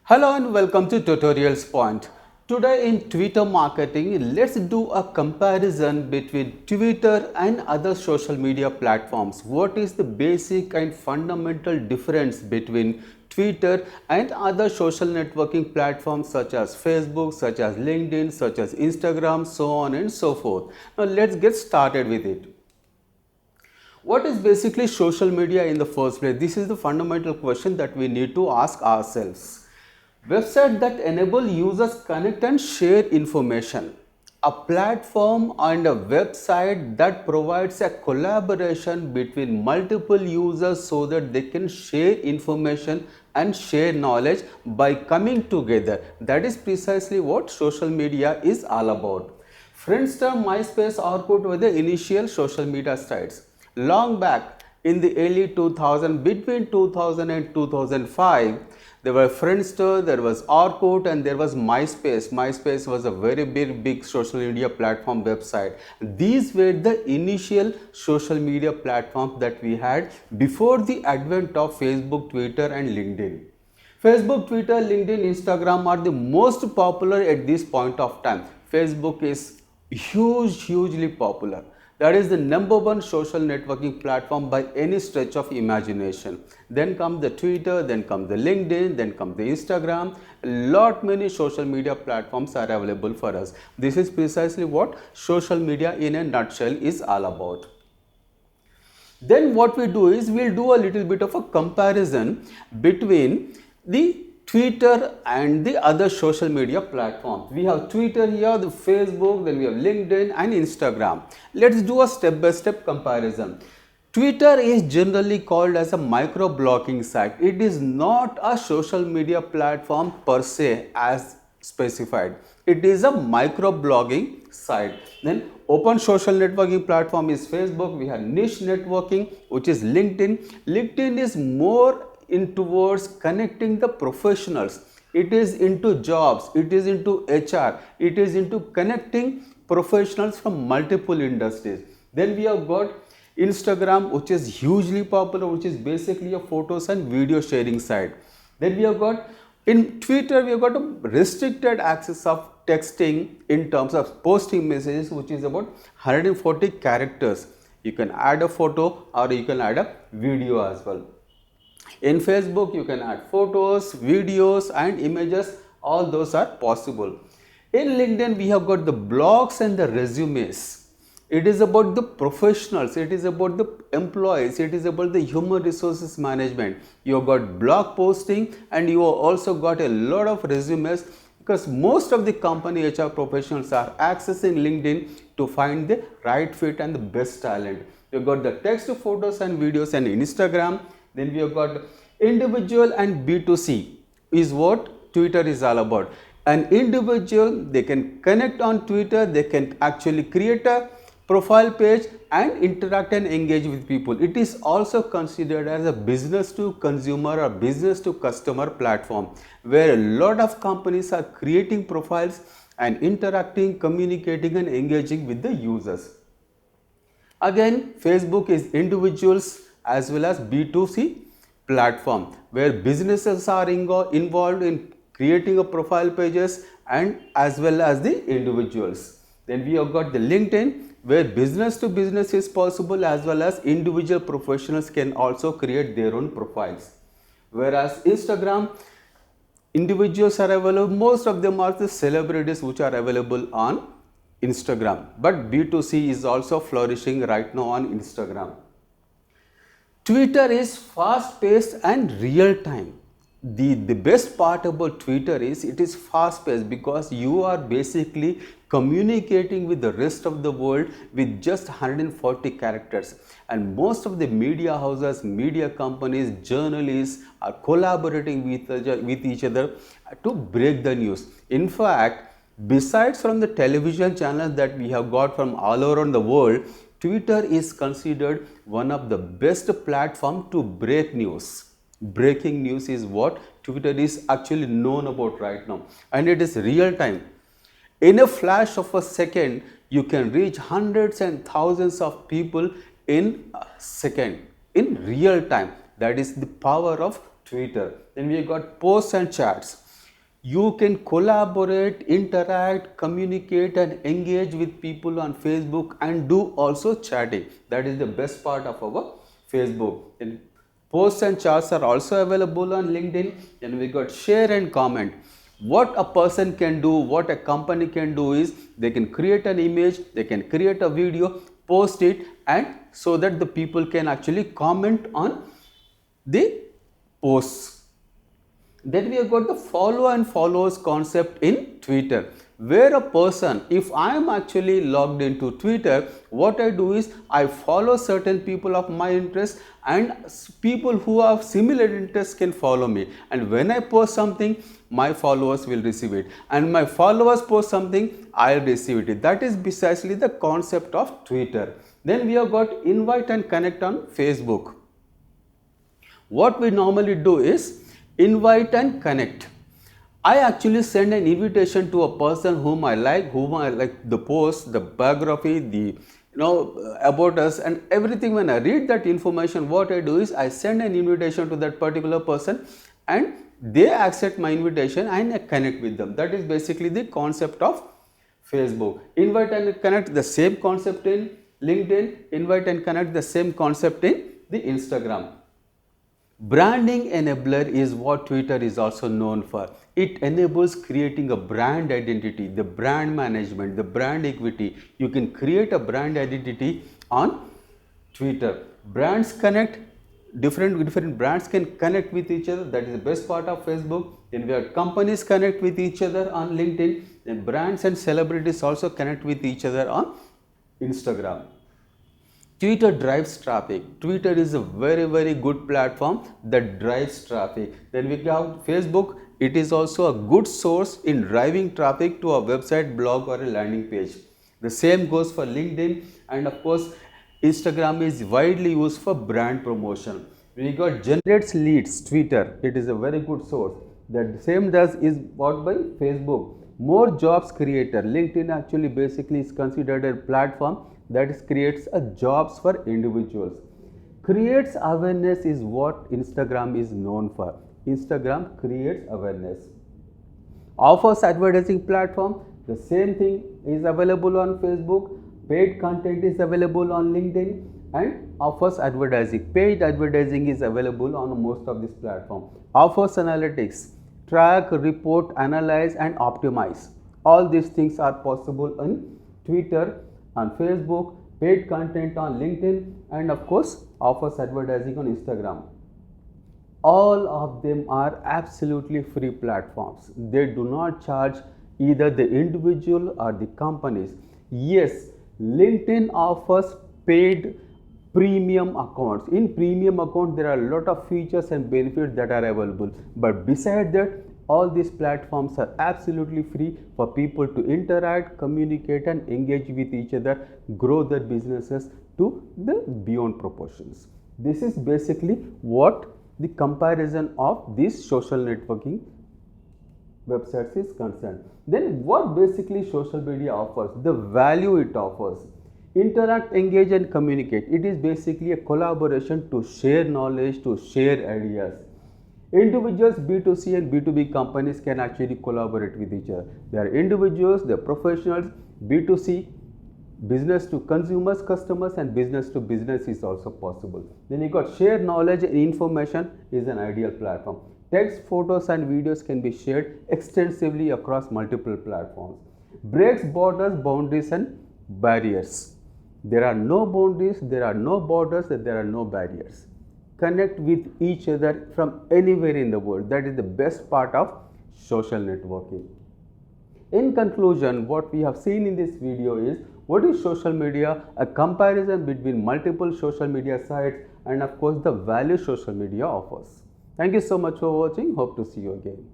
Hello and welcome to Tutorials Point. Today in Twitter marketing, let's do a comparison between Twitter and other social media platforms. What is the basic and fundamental difference between Twitter and other social networking platforms such as Facebook, such as LinkedIn, such as Instagram, so on and so forth. Now let's get started with it. What is basically social media in the first place? This is the fundamental question that we need to ask ourselves. Websites that enable users connect and share information. A platform and a website that provides a collaboration between multiple users so that they can share information and share knowledge by coming together. That is precisely what social media is all about. Friendster, MySpace, Orkut were the initial social media sites. Long back in the early 2000s, between 2000 and 2005, there were Friendster, there was Orkut, and there was MySpace. MySpace was a very big social media platform website. These were the initial social media platforms that we had before the advent of Facebook, Twitter, and LinkedIn. Facebook, Twitter, LinkedIn, Instagram are the most popular at this point of time. Facebook is hugely popular. That is the number one social networking platform by any stretch of imagination. Then come the Twitter, then come the LinkedIn, then come the Instagram. Many social media platforms are available for us. This is precisely what social media in a nutshell is all about. Then what we do is we'll do a little bit of a comparison between the Twitter and the other social media platforms. We have Twitter here, the Facebook, then we have LinkedIn and Instagram. Let's do a step-by-step comparison. Twitter is generally called as a micro-blogging site. It is not a social media platform per se as specified. It is a micro-blogging site. Then open social networking platform is Facebook. We have niche networking, which is LinkedIn. LinkedIn is more in towards connecting the professionals. It is into jobs, it is into HR, it is into connecting professionals from multiple industries. Then we have got Instagram, which is hugely popular, which is basically a photos and video sharing site. Then we have got in Twitter, we have got a restricted access of texting in terms of posting messages, which is about 140 characters. You can add a photo or you can add a video as well. In Facebook, you can add photos, videos and images. All those are possible. In LinkedIn, we have got the blogs and the resumes. It is about the professionals. It is about the employees. It is about the human resources management. You have got blog posting and you have also got a lot of resumes because most of the company HR professionals are accessing LinkedIn to find the right fit and the best talent. You have got the text, photos and videos and Instagram. Then we have got individual and B2C is what Twitter is all about. An individual, they can connect on Twitter, they can actually create a profile page and interact and engage with people. It is also considered as a business to consumer or business to customer platform where a lot of companies are creating profiles and interacting, communicating and engaging with the users. Again, Facebook is individuals as well as B2C platform where businesses are involved in creating a profile pages and as well as the individuals. Then we have got the LinkedIn where business to business is possible as well as individual professionals can also create their own profiles. Whereas Instagram, individuals are available, most of them are the celebrities which are available on Instagram, but B2C is also flourishing right now on Instagram. Twitter is fast paced and real time. The best part about Twitter is it is fast paced because you are basically communicating with the rest of the world with just 140 characters, and most of the media houses, media companies, journalists are collaborating with each other to break the news. In fact, besides from the television channels that we have got from all around the world, Twitter is considered one of the best platforms to break news. Breaking news is what Twitter is actually known about right now, and it is real time. In a flash of a second, you can reach hundreds and thousands of people in a second in real time. That is the power of Twitter. Then we have got posts and chats. You can collaborate, interact, communicate and engage with people on Facebook and do also chatting. That is the best part of our Facebook. And posts and charts are also available on LinkedIn. And we got share and comment. What a person can do, what a company can do is they can create an image, they can create a video, post it, and so that the people can actually comment on the posts. Then we have got the follow and follows concept in Twitter, where a person, if I am actually logged into Twitter, what I do is I follow certain people of my interest, and people who have similar interests can follow me, and when I post something, my followers will receive it, and my followers post something, I'll receive it. That is precisely the concept of Twitter. Then we have got invite and connect on Facebook. What we normally do is invite and connect. I actually send an invitation to a person whom I like the post, the biography, the about us and everything. When I read that information, what I do is I send an invitation to that particular person, and they accept my invitation and I connect with them. That is basically the concept of Facebook. Invite and connect, the same concept in LinkedIn. Invite and connect, the same concept in the Instagram. Branding enabler is what Twitter is also known for. It enables creating a brand identity, the brand management, the brand equity. You can create a brand identity on Twitter. Brands connect, different brands can connect with each other. That is the best part of Facebook. Then where companies connect with each other on LinkedIn. Then brands and celebrities also connect with each other on Instagram. Twitter drives traffic. Twitter is a very good platform that drives traffic. Then we have Facebook. It is also a good source in driving traffic to a website, blog or a landing page. The same goes for LinkedIn, and of course Instagram is widely used for brand promotion. We got generates leads, Twitter. It is a very good source. That same does is bought by Facebook. More jobs creator. LinkedIn actually basically is considered a platform that creates a jobs for individuals. Creates awareness is what Instagram is known for. Instagram creates awareness. Offers advertising platform. The same thing is available on Facebook. Paid content is available on LinkedIn, and offers advertising. Paid advertising is available on most of this platform. Offers analytics. Track, report, analyze and optimize. All these things are possible on Twitter, on Facebook, paid content on LinkedIn, and of course offers advertising on Instagram. All of them are absolutely free platforms. They do not charge either the individual or the companies. Yes, LinkedIn offers paid premium accounts. In premium account, there are a lot of features and benefits that are available. But beside that, all these platforms are absolutely free for people to interact, communicate and engage with each other, grow their businesses to the beyond proportions. This is basically what the comparison of these social networking websites is concerned. Then what basically social media offers, the value it offers. Interact, engage and communicate. It is basically a collaboration to share knowledge, to share ideas. Individuals, B2C and B2B companies can actually collaborate with each other. They are individuals, they are professionals. B2C, business to consumers, customers, and business to business is also possible. Then you got share knowledge and information is an ideal platform. Text, photos and videos can be shared extensively across multiple platforms. Breaks borders, boundaries and barriers. There are no boundaries, there are no borders, and there are no barriers. Connect with each other from anywhere in the world. That is the best part of social networking. In conclusion, what we have seen in this video is what is social media, a comparison between multiple social media sites, and of course the value social media offers. Thank you so much for watching. Hope to see you again.